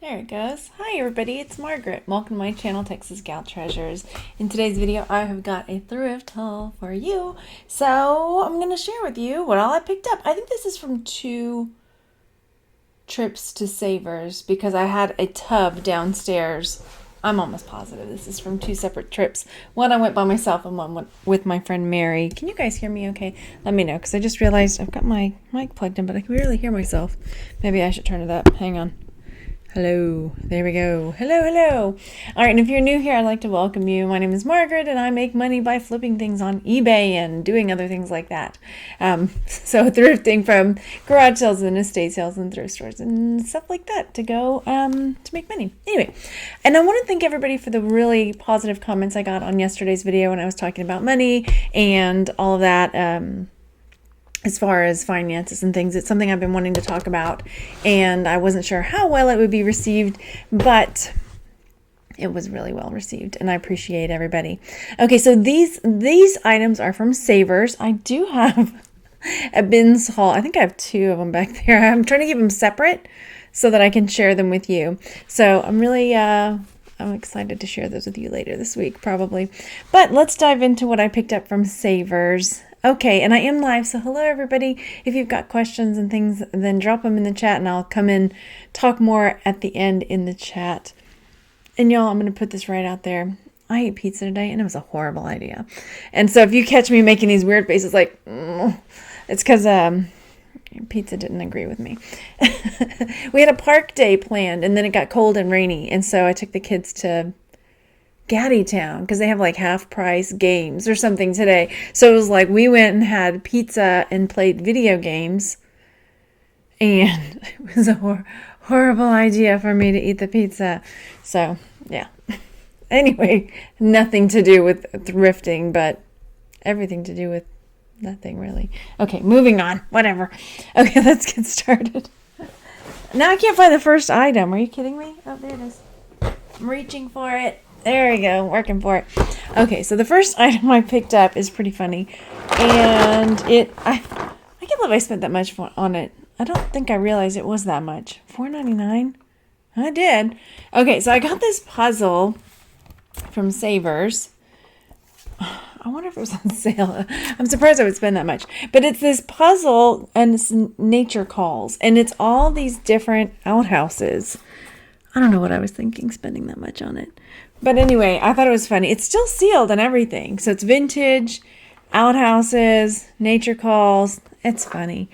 There it goes. Hi everybody, it's Margaret. Welcome to my channel, Texas Gal Treasures. In today's video, I have got a thrift haul for you. So I'm going to share with you what all I picked up. I think this is from 2 trips to Savers because I had a tub downstairs. I'm almost positive this is from 2 separate trips. One I went by myself and one went with my friend Mary. Can you guys hear me okay? Let me know because I just realized I've got my mic plugged in, but I can barely hear myself. Maybe I should turn it up. Hang on. Hello. There we go. Hello. All right, and if you're new here, I'd like to welcome you. My name is Margaret, and I make money by flipping things on eBay and doing other things like that. So thrifting from garage sales and estate sales and thrift stores and stuff like that to go to make money. Anyway, and I want to thank everybody for the really positive comments I got on yesterday's video when I was talking about money and all of that. As far as finances and things, it's something I've been wanting to talk about, and I wasn't sure how well it would be received, but it was really well received, and I appreciate everybody. Okay, so these items are from Savers. I do have a bins haul. I think I have 2 of them back there. I'm trying to keep them separate so that I can share them with you. So I'm really I'm excited to share those with you later this week, probably. But let's dive into what I picked up from Savers. Okay, and I am live, so hello everybody. If you've got questions and things, then drop them in the chat and I'll come in, talk more at the end in the chat. And y'all, I'm going to put this right out there. I ate pizza today and it was a horrible idea. And so if you catch me making these weird faces like, it's because pizza didn't agree with me. We had a park day planned and then it got cold and rainy. And so I took the kids to Town because they have like half price games or something today. So it was like we went and had pizza and played video games, and it was a horrible idea for me to eat the pizza. So yeah. Anyway, nothing to do with thrifting, but everything to do with nothing really. Okay, moving on. Whatever. Okay, let's get started. Now I can't find the first item. Are you kidding me? Oh, there it is. I'm reaching for it. There we go, working for it. Okay, so the first item I picked up is pretty funny. And I can't believe I spent that much on it. I don't think I realized it was that much. $4.99? I did. Okay, so I got this puzzle from Savers. I wonder if it was on sale. I'm surprised I would spend that much. But it's this puzzle and it's nature calls. And it's all these different outhouses. I don't know what I was thinking spending that much on it. But anyway, I thought it was funny. It's still sealed and everything. So it's vintage, outhouses, nature calls. It's funny.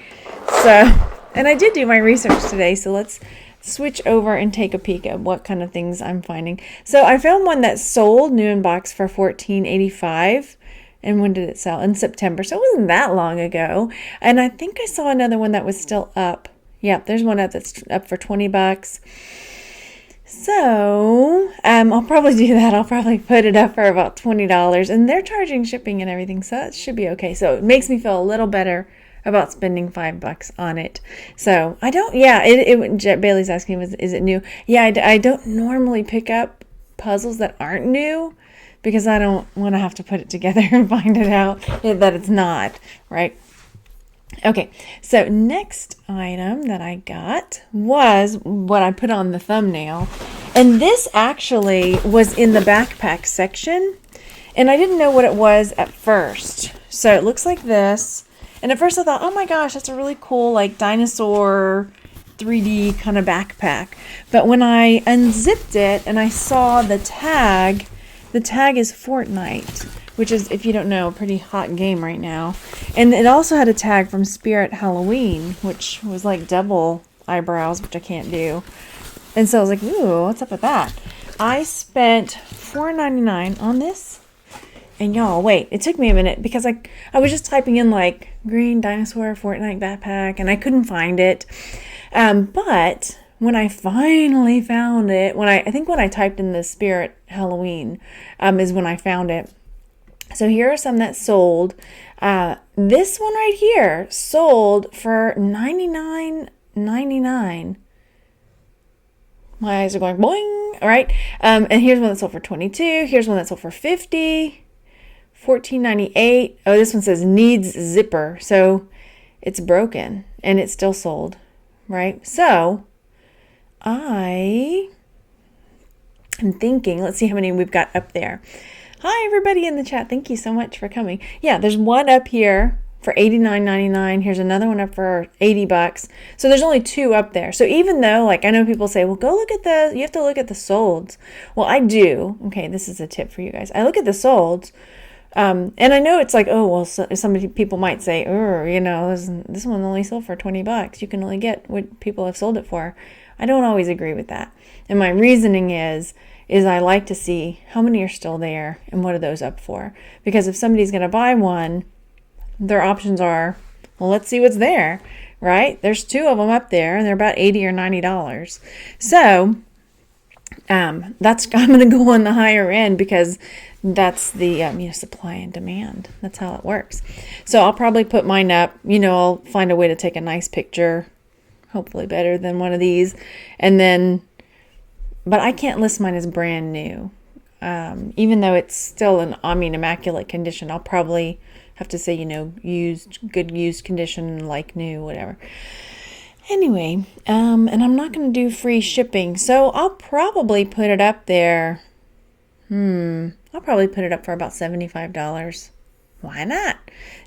So, and I did do my research today. So let's switch over and take a peek at what kind of things I'm finding. So I found one that sold new in box for $14.85. And when did it sell? In September. So it wasn't that long ago. And I think I saw another one that was still up. Yep, there's one up that's up for $20. So, I'll probably do that. I'll probably put it up for about $20, and they're charging shipping and everything, so that should be okay. So it makes me feel a little better about spending $5 on it. So I don't, Bailey's asking, is it new? Yeah, I don't normally pick up puzzles that aren't new because I don't want to have to put it together and find it out that it's not, right? Okay, so next item that I got was what I put on the thumbnail. And this actually was in the backpack section. And I didn't know what it was at first. So it looks like this. And at first I thought, oh my gosh, that's a really cool like dinosaur 3D kind of backpack. But when I unzipped it and I saw the tag is Fortnite, which is, if you don't know, a pretty hot game right now. And it also had a tag from Spirit Halloween, which was like double eyebrows, which I can't do. And so I was like, ooh, what's up with that? I spent $4.99 on this. And y'all, wait, it took me a minute because I was just typing in like green dinosaur Fortnite backpack and I couldn't find it. But when I finally found it, I think when I typed in the Spirit Halloween is when I found it. So here are some that sold. This one right here sold for $99.99. My eyes are going boing. All right. And here's one that sold for $22. Here's one that sold for $50. $14.98. Oh, this one says needs zipper. So it's broken and it's still sold. Right. So I am thinking, let's see how many we've got up there. Hi, everybody in the chat. Thank you so much for coming. Yeah, there's one up here for $89.99. Here's another one up for $80. So there's only 2 up there. So even though, like, I know people say, well, go look at you have to look at the solds. Well, I do. Okay, this is a tip for you guys. I look at the solds. And I know it's like, oh, well, people might say, this one only sold for $20. You can only get what people have sold it for. I don't always agree with that. And my reasoning is I like to see how many are still there and what are those up for. Because if somebody's going to buy one, their options are, well, let's see what's there, right? There's 2 of them up there and they're about $80 or $90. So I'm going to go on the higher end because that's the supply and demand. That's how it works. So I'll probably put mine up. I'll find a way to take a nice picture, hopefully better than one of these, but I can't list mine as brand new. Even though it's still immaculate condition, I'll probably have to say, good used condition, like new, whatever. Anyway, and I'm not going to do free shipping, so I'll probably put it up there. I'll probably put it up for about $75. Why not?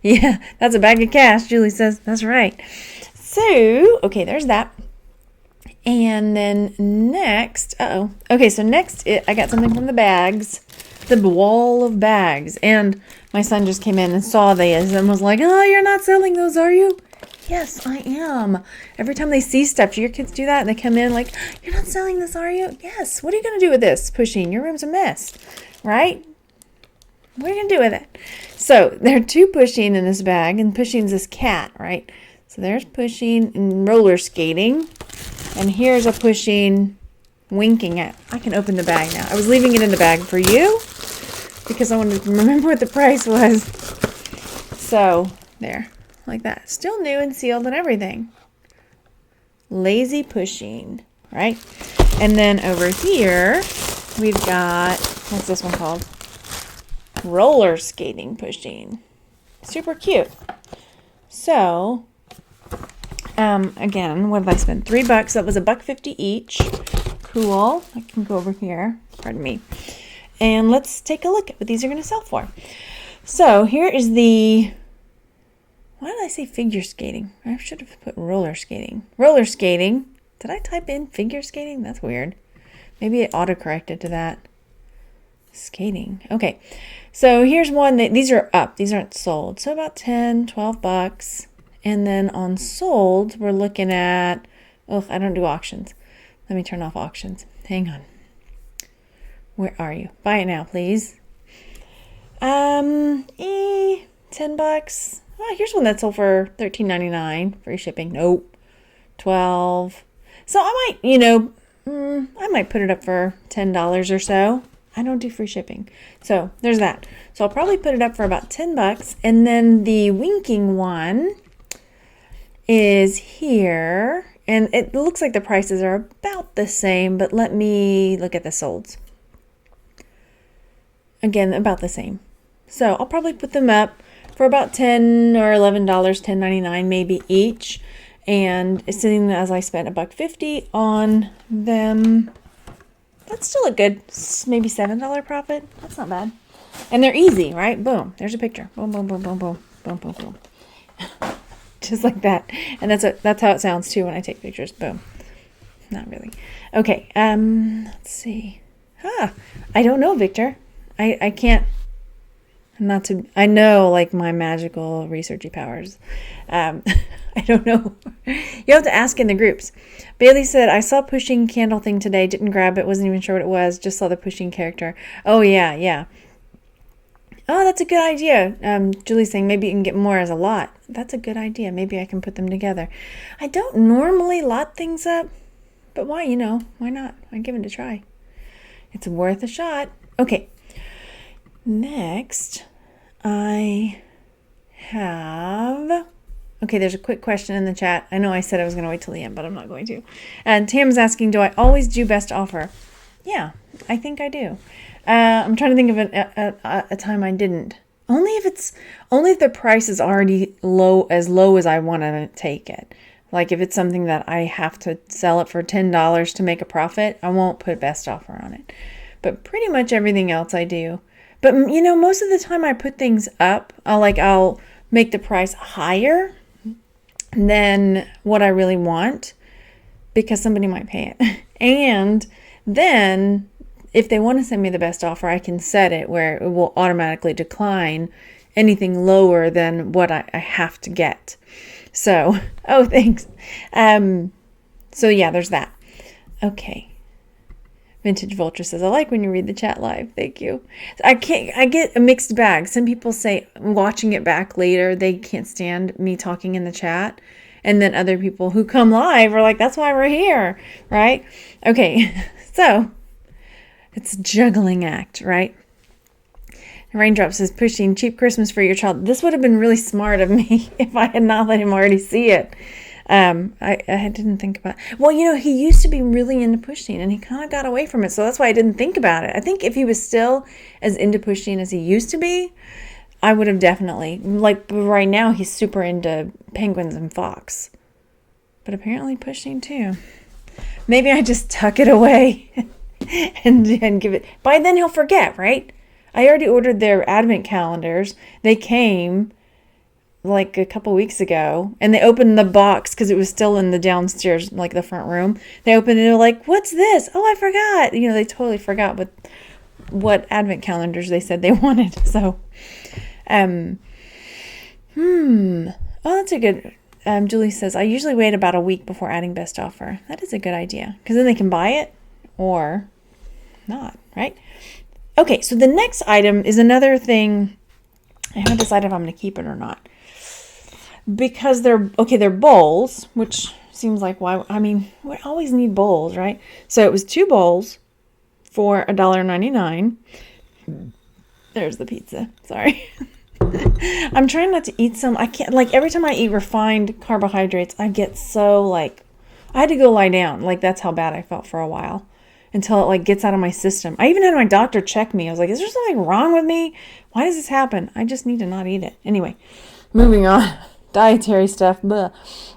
Yeah, that's a bag of cash, Julie says. That's right. So, okay, there's that. And then next, okay, so next I got something from the bags, the wall of bags. And my son just came in and saw these and was like, oh, you're not selling those, are you? Yes, I am. Every time they see stuff, do your kids do that? And they come in like, you're not selling this, are you? Yes. What are you going to do with this, Pusheen? Your room's a mess, right? What are you going to do with it? So there are 2 Pusheen in this bag, and Pusheen's this cat, right? So there's Pusheen and roller skating. And here's a Pusheen winking at. I can open the bag now. I was leaving it in the bag for you because I wanted to remember what the price was. So there, like that. Still new and sealed and everything. Lazy Pusheen, right? And then over here, we've got, what's this one called? Roller skating Pusheen. Super cute. So, again, what did I spend? $3. That was $1.50 each. Cool. I can go over here. Pardon me. And let's take a look at what these are going to sell for. So here is why did I say figure skating? I should have put roller skating. Roller skating. Did I type in figure skating? That's weird. Maybe it autocorrected to that. Skating. Okay. So here's one. These are up. These aren't sold. So about $10, $12. And then on sold, we're looking at, I don't do auctions. Let me turn off auctions. Hang on. Where are you? Buy it now, please. $10. Oh, here's one that sold for $13.99. Free shipping. Nope. $12. So I might put it up for $10 or so. I don't do free shipping. So there's that. So I'll probably put it up for about $10. And then the winking one is here. And it looks like the prices are about the same, but let me look at the solds. Again, about the same. So I'll probably put them up for about $10 or $11, $10.99 maybe each. And seeing as I spent $1.50 on them, that's still a good maybe $7 profit. That's not bad. And they're easy, right? Boom. There's a picture. Boom, boom, boom, boom, boom, boom, boom, boom. Just like that. And that's how it sounds too when I take pictures. Boom. Not really. Okay. Let's see. I don't know, Victor. I can't. I know like my magical researchy powers. I don't know. You have to ask in the groups. Bailey said, I saw pushing candle thing today. Didn't grab it. Wasn't even sure what it was. Just saw the pushing character. Oh, yeah. Oh, that's a good idea. Julie's saying maybe you can get more as a lot. That's a good idea. Maybe I can put them together. I don't normally lot things up, but why, why not? I'd give it a try. It's worth a shot. Okay. Next, I have... Okay, there's a quick question in the chat. I know I said I was going to wait till the end, but I'm not going to. And Tam's asking, do I always do best offer? Yeah, I think I do. I'm trying to think of a time I didn't. Only if the price is already low as I want to take it. Like if it's something that I have to sell it for $10 to make a profit, I won't put best offer on it. But pretty much everything else I do. But most of the time I put things up, I'll make the price higher than what I really want because somebody might pay it. And then if they want to send me the best offer, I can set it where it will automatically decline anything lower than what I have to get. So, oh, thanks. So yeah, there's that. Okay. Vintage Vulture says, I like when you read the chat live. Thank you. I get a mixed bag. Some people say watching it back later, they can't stand me talking in the chat. And then other people who come live are like, that's why we're here, right? Okay. So it's a juggling act, right? Raindrop says, pushing cheap Christmas for your child. This would have been really smart of me if I had not let him already see it. I didn't think about it. Well, he used to be really into pushing and he kind of got away from it. So that's why I didn't think about it. I think if he was still as into pushing as he used to be, I would have definitely, like right now, he's super into penguins and fox. But apparently pushing too. Maybe I just tuck it away and give it. By then he'll forget, right? I already ordered their advent calendars. They came like a couple weeks ago, and they opened the box because it was still in the downstairs, like the front room. They opened it and they were like, what's this? Oh, I forgot. They totally forgot what advent calendars they said they wanted. So, oh, that's a good, Julie says, I usually wait about a week before adding best offer. That is a good idea because then they can buy it or not, right? Okay, so the next item is another thing. I haven't decided if I'm going to keep it or not. Because they're bowls, which seems like why, we always need bowls, right? So it was 2 bowls for $1.99. There's the pizza. Sorry. I'm trying not to eat some. I can't, every time I eat refined carbohydrates, I get so I had to go lie down. That's how bad I felt for a while until it gets out of my system. I even had my doctor check me. I was like, is there something wrong with me? Why does this happen? I just need to not eat it. Anyway, moving on. Dietary stuff. Blah.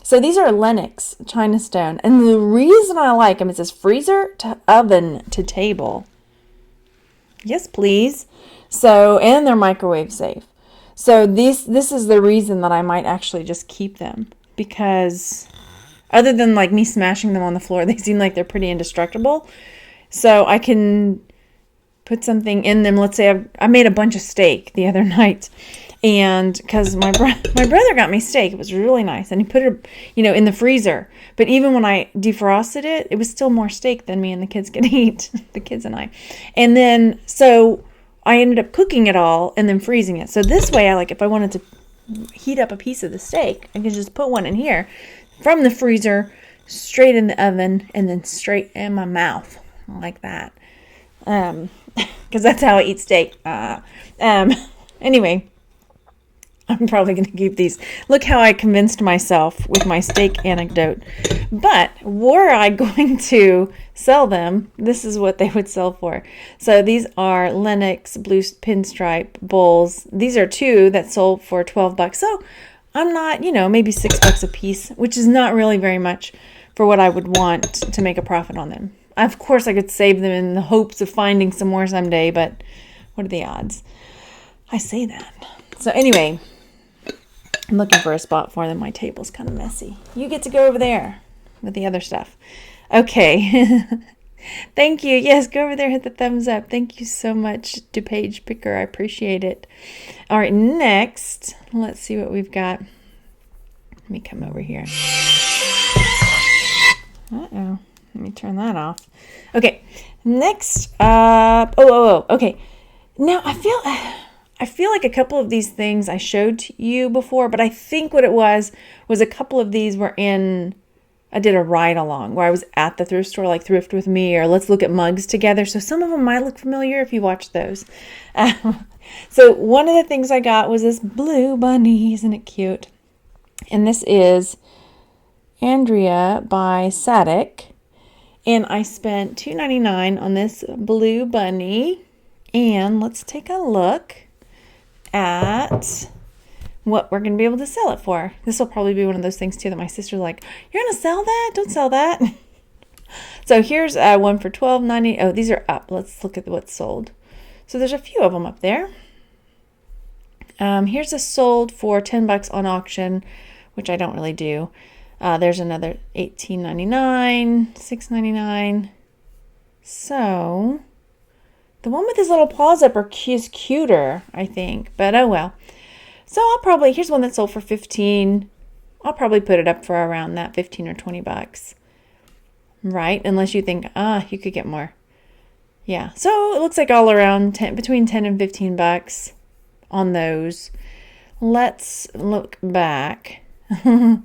So these are Lennox China Stone. And the reason I like them is this freezer to oven to table. Yes, please. So, and they're microwave safe. So this is the reason that I might actually just keep them. Because other than me smashing them on the floor, they seem like they're pretty indestructible. So I can put something in them. Let's say I made a bunch of steak the other night. And because my brother got me steak, it was really nice. And he put it, in the freezer. But even when I defrosted it, it was still more steak than me and the kids could eat, the kids and I. And then, so I ended up cooking it all and then freezing it. So this way, if I wanted to heat up a piece of the steak, I could just put one in here from the freezer, straight in the oven, and then straight in my mouth like that. Because that's how I eat steak. Anyway. I'm probably going to keep these. Look how I convinced myself with my steak anecdote. But were I going to sell them, this is what they would sell for. So these are Lennox blue pinstripe bowls. These are 2 that sold for $12. So I'm not, maybe $6 a piece, which is not really very much for what I would want to make a profit on them. Of course, I could save them in the hopes of finding some more someday, but what are the odds? I say that. So anyway, I'm looking for a spot for them. My table's kind of messy. You get to go over there with the other stuff. Okay. Thank you. Yes, go over there, hit the thumbs up. Thank you so much, DuPage Picker. I appreciate it. All right, next, let's see what we've got. Let me come over here. Uh-oh. Let me turn that off. Okay, next up. Okay. Now, I feel like a couple of these things I showed to you before, but I think what it was a couple of these were I did a ride along where I was at the thrift store, like Thrift with Me or Let's Look at Mugs Together. So some of them might look familiar if you watch those. So one of the things I got was this blue bunny. Isn't it cute? And this is Andrea by Sadek. And I spent $2.99 on this blue bunny. And let's take a look at what we're going to be able to sell it for. This will probably be one of those things too that my sister's like, you're going to sell that? Don't sell that. So here's one for $12.90. Oh, these are up. Let's look at what's sold. So there's a few of them up there. Here's a sold for $10 on auction, which I don't really do. There's another $18.99, $6.99. So the one with his little paws up is cuter, I think. But oh well. So here's one that sold for $15. I'll probably put it up for around that $15 or $20. Right? Unless you think, you could get more. Yeah. So it looks like all around between $10 and $15 on those. Let's look back. Let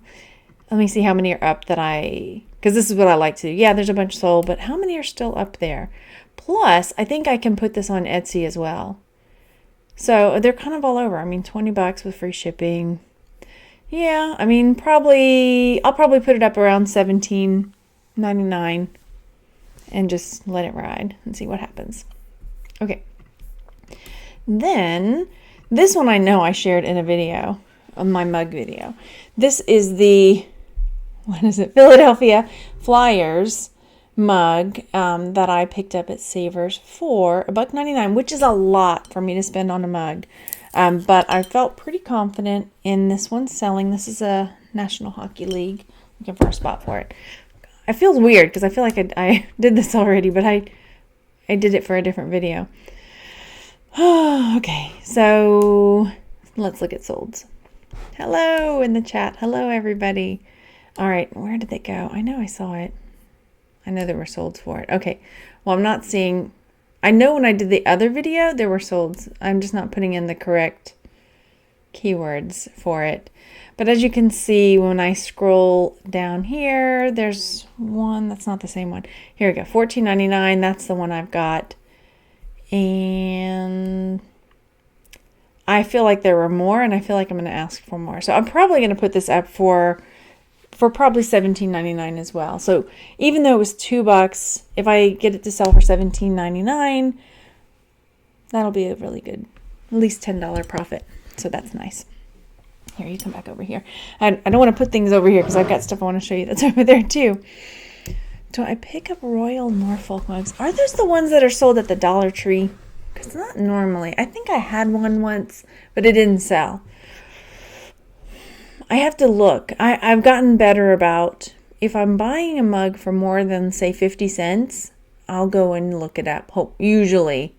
me see how many are up because this is what I like to do. Yeah, there's a bunch sold, but how many are still up there? Plus, I think I can put this on Etsy as well. So they're kind of all over. I mean, $20 with free shipping. Yeah, I mean, I'll probably put it up around $17.99 and just let it ride and see what happens. Okay. Then this one I know I shared in a video, on my mug video. This is the, Philadelphia Flyers mug that I picked up at Savers for $1.99, which is a lot for me to spend on a mug. But I felt pretty confident in this one selling. This is a National Hockey League. Looking for a spot for it. It feels weird because I feel like I did this already, but I did it for a different video. Okay, so let's look at solds. Hello in the chat. Hello, everybody. All right, where did they go? I know I saw it. I know there were solds for it. Okay, well, I'm not seeing... I know when I did the other video, there were solds. I'm just not putting in the correct keywords for it. But as you can see, when I scroll down here, there's one that's not the same one. Here we go, $14.99. That's the one I've got. And I feel like there were more, and I feel like I'm going to ask for more. So I'm probably going to put this up for probably $17.99 as well. So even though it was $2, if I get it to sell for $17.99, that'll be a really good, at least $10 profit. So that's nice. Here, you come back over here. I don't want to put things over here because I've got stuff I want to show you that's over there too. Do I pick up Royal Norfolk mugs? Are those the ones that are sold at the Dollar Tree? Because not normally. I think I had one once, but it didn't sell. I have to look. I've gotten better about, if I'm buying a mug for more than, say, 50 cents, I'll go and look it up. Usually.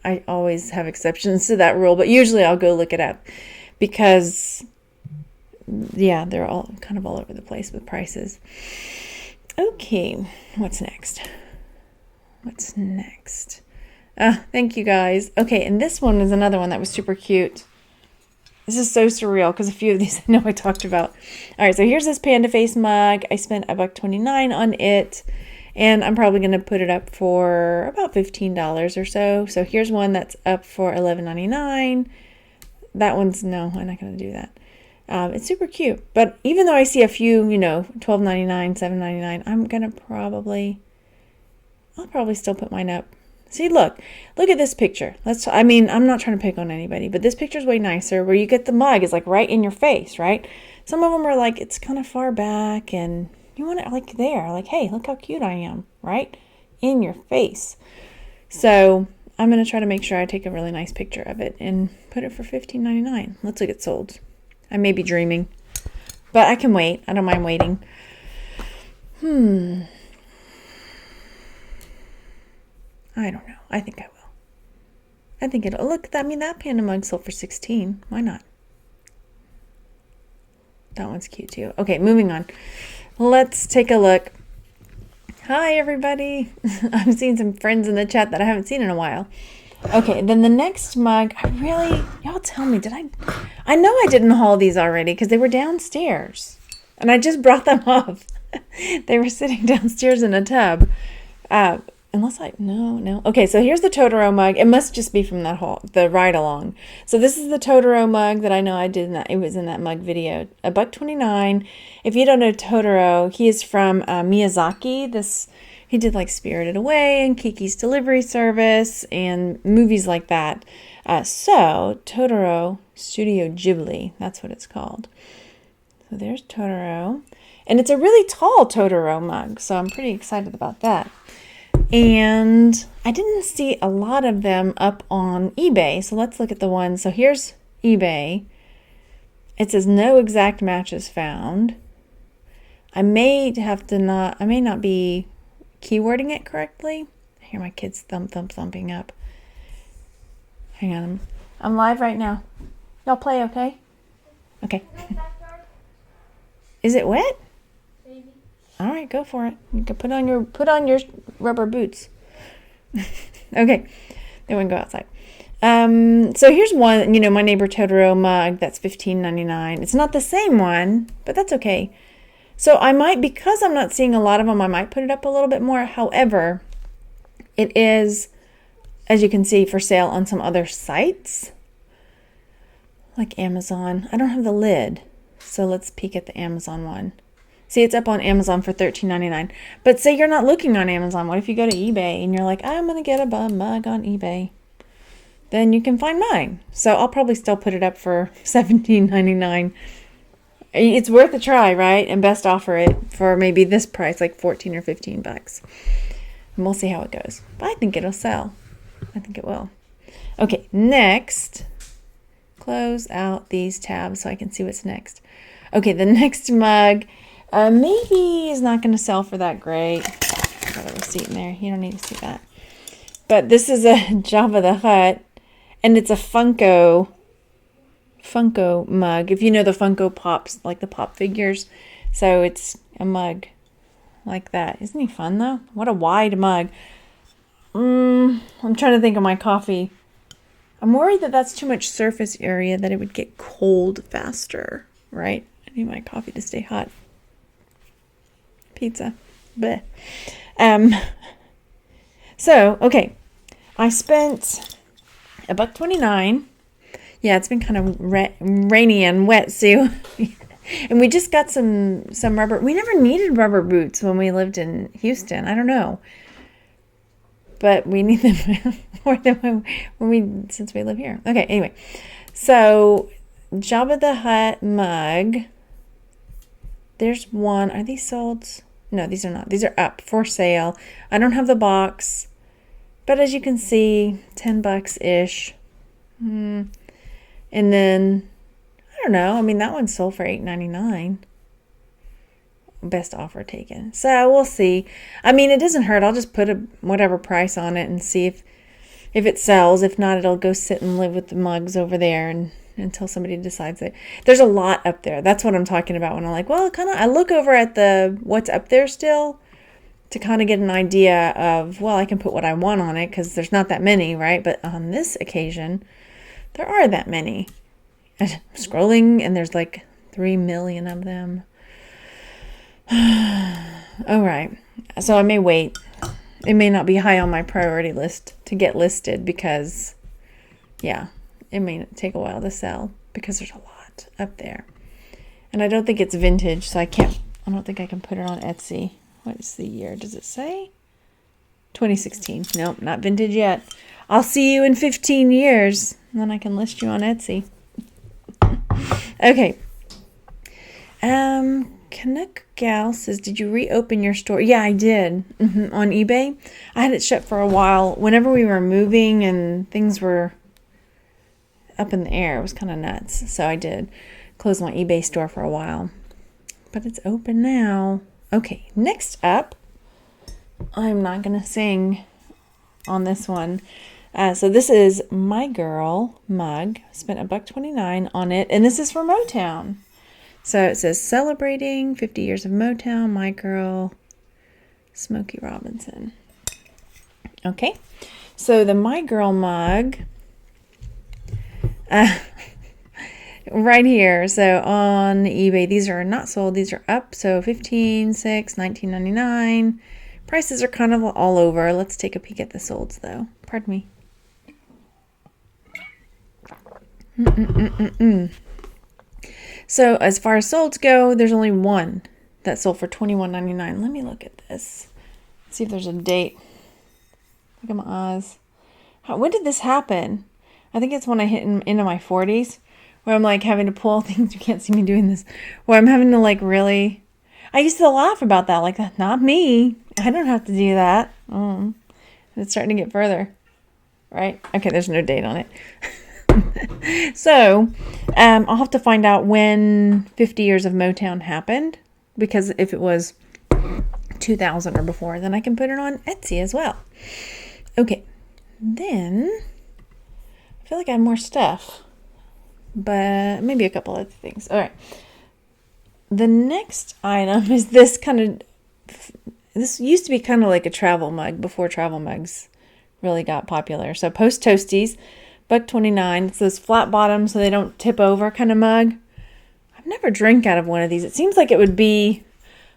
I always have exceptions to that rule, but usually I'll go look it up. Because, yeah, they're all kind of all over the place with prices. Okay, what's next? Thank you guys. Okay, and this one is another one that was super cute. This is so surreal because a few of these I know I talked about. All right, so here's this panda face mug. I spent $1.29 on it, and I'm probably going to put it up for about $15 or so. So here's one that's up for $11.99. That one's, no, I'm not going to do that. It's super cute. But even though I see a few, $12.99, $7.99, I'll probably still put mine up. See, look at this picture. I'm not trying to pick on anybody, but this picture's way nicer where you get the mug is like right in your face, right? Some of them are like, it's kind of far back and you want it like there, like, hey, look how cute I am, right? In your face. So I'm going to try to make sure I take a really nice picture of it and put it for $15.99. Let's look at solds. I may be dreaming, but I can wait. I don't mind waiting. I don't know. I think I will. I think it'll look. That panda mug sold for $16. Why not? That one's cute too. Okay, moving on. Let's take a look. Hi, everybody. I'm seeing some friends in the chat that I haven't seen in a while. Okay, then the next mug, y'all tell me, I know I didn't haul these already because they were downstairs. And I just brought them up. They were sitting downstairs in a tub. No. Okay, so here's the Totoro mug. It must just be from that haul, the ride along. So this is the Totoro mug that I know I did. It was in that mug video. $1.29. If you don't know Totoro, he is from Miyazaki. He did like Spirited Away and Kiki's Delivery Service and movies like that. So Totoro Studio Ghibli, that's what it's called. So there's Totoro. And it's a really tall Totoro mug, so I'm pretty excited about that. And I didn't see a lot of them up on eBay, so let's look at the ones. So here's eBay. It says no exact matches found. I may not be keywording it correctly. I hear my kids thumping up. Hang on, I'm live right now. Y'all play, okay? Okay. Is it wet? Maybe. All right, go for it. You can put on your rubber boots. Okay, then we can go outside. So here's one, my neighbor Totoro mug. That's $15.99. It's not the same one, but that's okay. So I might, because I'm not seeing a lot of them, I might put it up a little bit more. However, it is, as you can see, for sale on some other sites, like Amazon. I don't have the lid, so let's peek at the Amazon one. See, it's up on Amazon for $13.99. But say you're not looking on Amazon. What if you go to eBay and you're like, I'm going to get a mug on eBay? Then you can find mine. So I'll probably still put it up for $17.99. It's worth a try, right? And best offer it for maybe this price, like $14 or $15. And we'll see how it goes. But I think it'll sell. I think it will. Okay, next. Close out these tabs so I can see what's next. Okay, the next mug maybe is not going to sell for that great. Got a receipt in there. You don't need to see that. But this is a Jabba the Hutt, and it's a Funko mug. If you know the Funko Pops, like the pop figures. So it's a mug like that. Isn't he fun, though? What a wide mug. I'm trying to think of my coffee. I'm worried that that's too much surface area, that it would get cold faster, right? I need my coffee to stay hot. Pizza. Bleh. So, okay. I spent $1.29. Yeah, it's been kind of rainy and wet, Sue. And we just got some rubber. We never needed rubber boots when we lived in Houston. I don't know. But we need them more than since we live here. Okay, anyway. So, Jabba the Hutt mug. There's one. Are these sold? No, these are not. These are up for sale. I don't have the box. But as you can see, $10-ish. And then, I don't know. I mean, that one sold for $8.99. Best offer taken. So we'll see. I mean, it doesn't hurt. I'll just put whatever price on it and see if it sells. If not, it'll go sit and live with the mugs over there until somebody decides it. There's a lot up there. That's what I'm talking about when I'm like, well, I look over at what's up there still to kind of get an idea of, well, I can put what I want on it because there's not that many, right? But on this occasion, there are that many. I'm scrolling and there's like 3 million of them. All right. So I may wait. It may not be high on my priority list to get listed because, yeah, it may take a while to sell because there's a lot up there. And I don't think it's vintage, so I don't think I can put it on Etsy. What is the year? Does it say? 2016. Nope, not vintage yet. I'll see you in 15 years. And then I can list you on Etsy. Okay. Canuck Gal says, did you reopen your store? Yeah, I did. On eBay. I had it shut for a while. Whenever we were moving and things were up in the air, it was kind of nuts. So I did close my eBay store for a while. But it's open now. Okay, next up, I'm not going to sing on this one. So this is My Girl mug. Spent $1.29 on it. And this is for Motown. So it says, celebrating 50 years of Motown, My Girl, Smokey Robinson. Okay, so the My Girl mug, right here. So on eBay, these are not sold. These are up. So $15, $6, $19.99. Prices are kind of all over. Let's take a peek at the solds, though. Pardon me. So as far as solds go, there's only one that sold for $21.99. Let me look at this. See if there's a date. Look at my eyes. When did this happen? I think it's when I hit into my 40s where I'm like having to pull things. You can't see me doing this. Where I'm having to like really. I used to laugh about that. Like, not me. I don't have to do that. It's starting to get further. Right? Okay, there's no date on it. So, I'll have to find out when 50 years of Motown happened. Because if it was 2000 or before, then I can put it on Etsy as well. Okay. Then, I feel like I have more stuff. But maybe a couple other things. All right. The next item is this this used to be kind of like a travel mug before travel mugs really got popular. So Post Toasties, $1.29. It's those flat bottoms so they don't tip over kind of mug. I've never drank out of one of these. It seems like it would be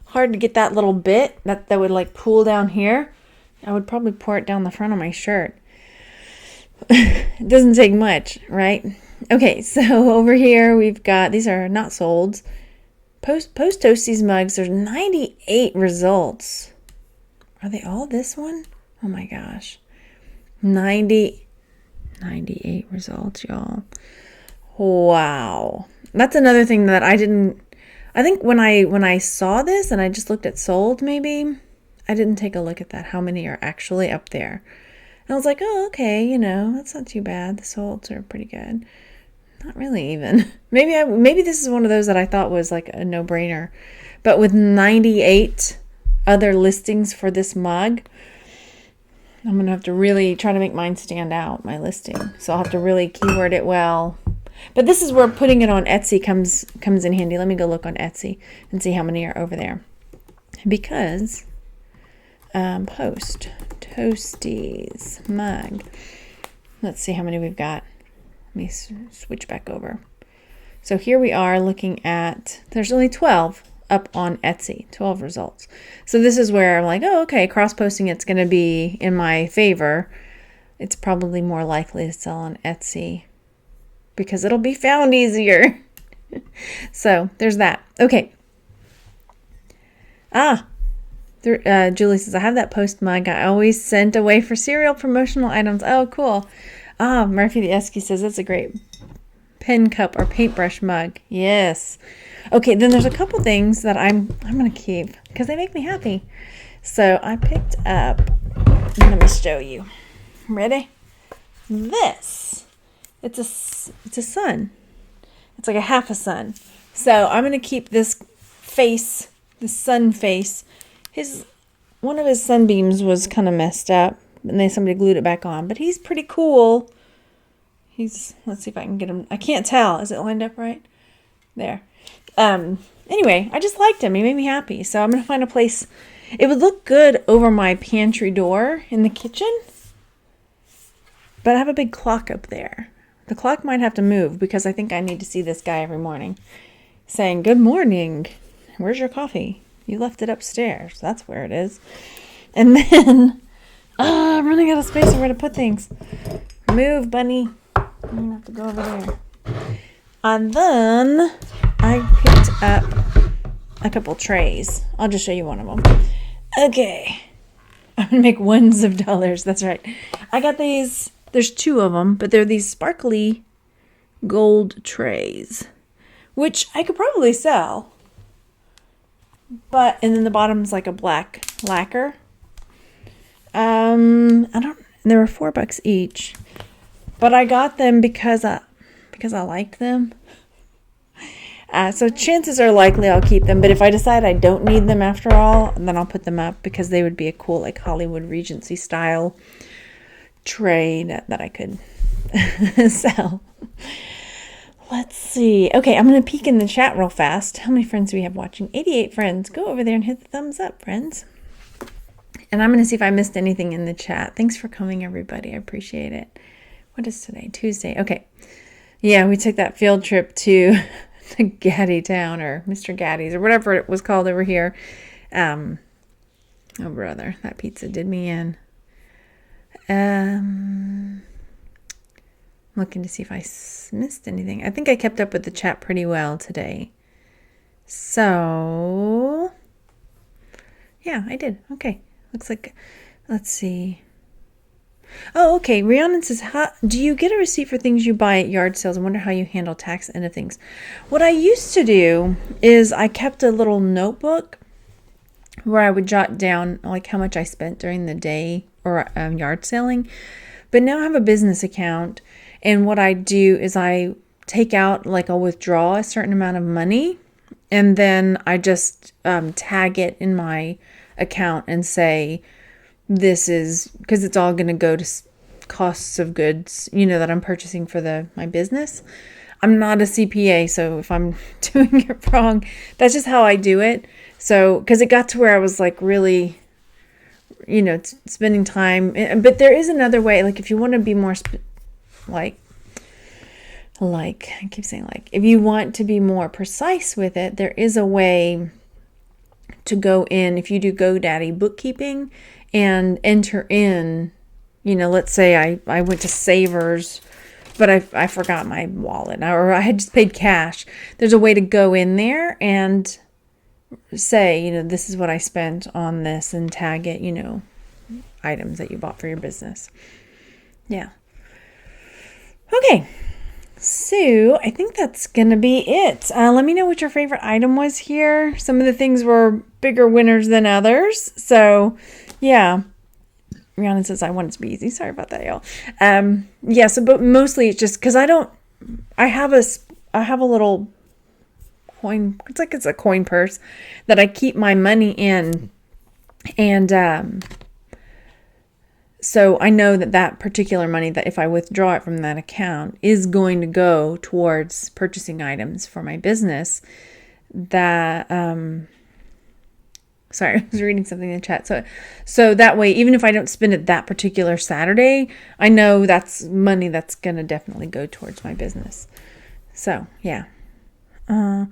hard to get that little bit that would like pool down here. I would probably pour it down the front of my shirt. It doesn't take much, right? Okay, so over here we've got, these are not solds. Post Toasties mugs, there's 98 results. Are they all this one? Oh my gosh. 98 results, y'all. Wow. That's another thing that I think when I saw this and I just looked at sold maybe, I didn't take a look at that, how many are actually up there. And I was like, oh, okay, that's not too bad. The solds are pretty good. Not really even. Maybe this is one of those that I thought was like a no-brainer. But with 98 other listings for this mug, I'm going to have to really try to make mine stand out, my listing. So I'll have to really keyword it well. But this is where putting it on Etsy comes in handy. Let me go look on Etsy and see how many are over there. Because Post Toasties mug. Let's see how many we've got. Let me switch back over. So here we are looking at, there's only 12 up on Etsy, 12 results. So this is where I'm like, oh, okay, cross-posting it's going to be in my favor. It's probably more likely to sell on Etsy because it'll be found easier. So there's that. Okay. Julie says, I have that Post mug I always sent away for cereal promotional items. Oh, cool. Murphy the Esky says that's a great pen cup or paintbrush mug. Yes. Okay, then there's a couple things that I'm going to keep because they make me happy. So I picked up, let me show you. Ready? This. It's a sun. It's like a half a sun. So I'm going to keep this face, this sun face. One of his sunbeams was kind of messed up. And then somebody glued it back on. But he's pretty cool. Let's see if I can get him. I can't tell. Is it lined up right? There. Anyway, I just liked him. He made me happy. So I'm going to find a place. It would look good over my pantry door in the kitchen. But I have a big clock up there. The clock might have to move because I think I need to see this guy every morning saying, good morning. Where's your coffee? You left it upstairs. That's where it is. And then... I'm running out of space where to put things. Move, bunny. I'm going to have to go over there. And then I picked up a couple trays. I'll just show you one of them. Okay. I'm going to make ones of dollars. That's right. I got these. There's two of them, but they're these sparkly gold trays, which I could probably sell. And then the bottom's like a black lacquer. They were $4 each, but I got them because I liked them. So chances are likely I'll keep them, but if I decide I don't need them after all, then I'll put them up because they would be a cool, like Hollywood Regency style tray that I could sell. Let's see. Okay, I'm going to peek in the chat real fast. How many friends do we have watching? 88 friends. Go over there and hit the thumbs up, friends. And I'm going to see if I missed anything in the chat. Thanks for coming, everybody. I appreciate it. What is today? Tuesday. Okay. Yeah, we took that field trip to Gaddy Town or Mr. Gaddy's or whatever it was called over here. Oh, brother. That pizza did me in. Looking to see if I missed anything. I think I kept up with the chat pretty well today. So, yeah, I did. Okay. Looks like, let's see. Oh, okay. Rhiannon says, how do you get a receipt for things you buy at yard sales? I wonder how you handle tax end of things. What I used to do is I kept a little notebook where I would jot down like how much I spent during the day or yard selling. But now I have a business account, and what I do is I take out, like I'll withdraw a certain amount of money, and then I just tag it in my account and say, this is, because it's all going to go to costs of goods, that I'm purchasing for my business. I'm not a CPA, so if I'm doing it wrong, that's just how I do it. So, because it got to where I was like really, spending time. But there is another way. Like if you want to be more, I keep saying if you want to be more precise with it, there is a way to go in. If you do GoDaddy bookkeeping and enter in, let's say I went to Savers, but I forgot my wallet, or I had just paid cash. There's a way to go in there and say, this is what I spent on this, and tag it, items that you bought for your business. Yeah. Okay. So I think that's going to be it. Let me know what your favorite item was here. Some of the things were bigger winners than others. So yeah. Rhiannon says, I want it to be easy. Sorry about that, y'all. Yeah. So, but mostly it's just because I have a little coin. It's a coin purse that I keep my money in. And, so I know that particular money, that if I withdraw it from that account, is going to go towards purchasing items for my business. That, sorry, I was reading something in the chat. So that way, even if I don't spend it that particular Saturday, I know that's money that's going to definitely go towards my business. So, yeah. Yeah,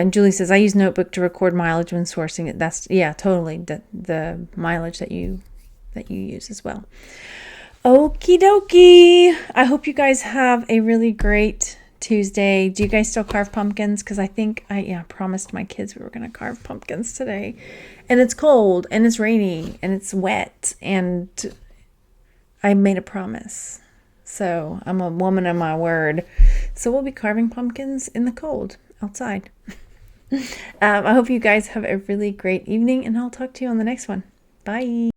and Julie says, I use Notebook to record mileage when sourcing it. That's, yeah, totally the mileage that you use as well. Okie dokie. I hope you guys have a really great Tuesday. Do you guys still carve pumpkins? Because I think I promised my kids we were going to carve pumpkins today. And it's cold, and it's rainy, and it's wet, and I made a promise. So I'm a woman of my word. So we'll be carving pumpkins in the cold outside. I hope you guys have a really great evening, and I'll talk to you on the next one. Bye.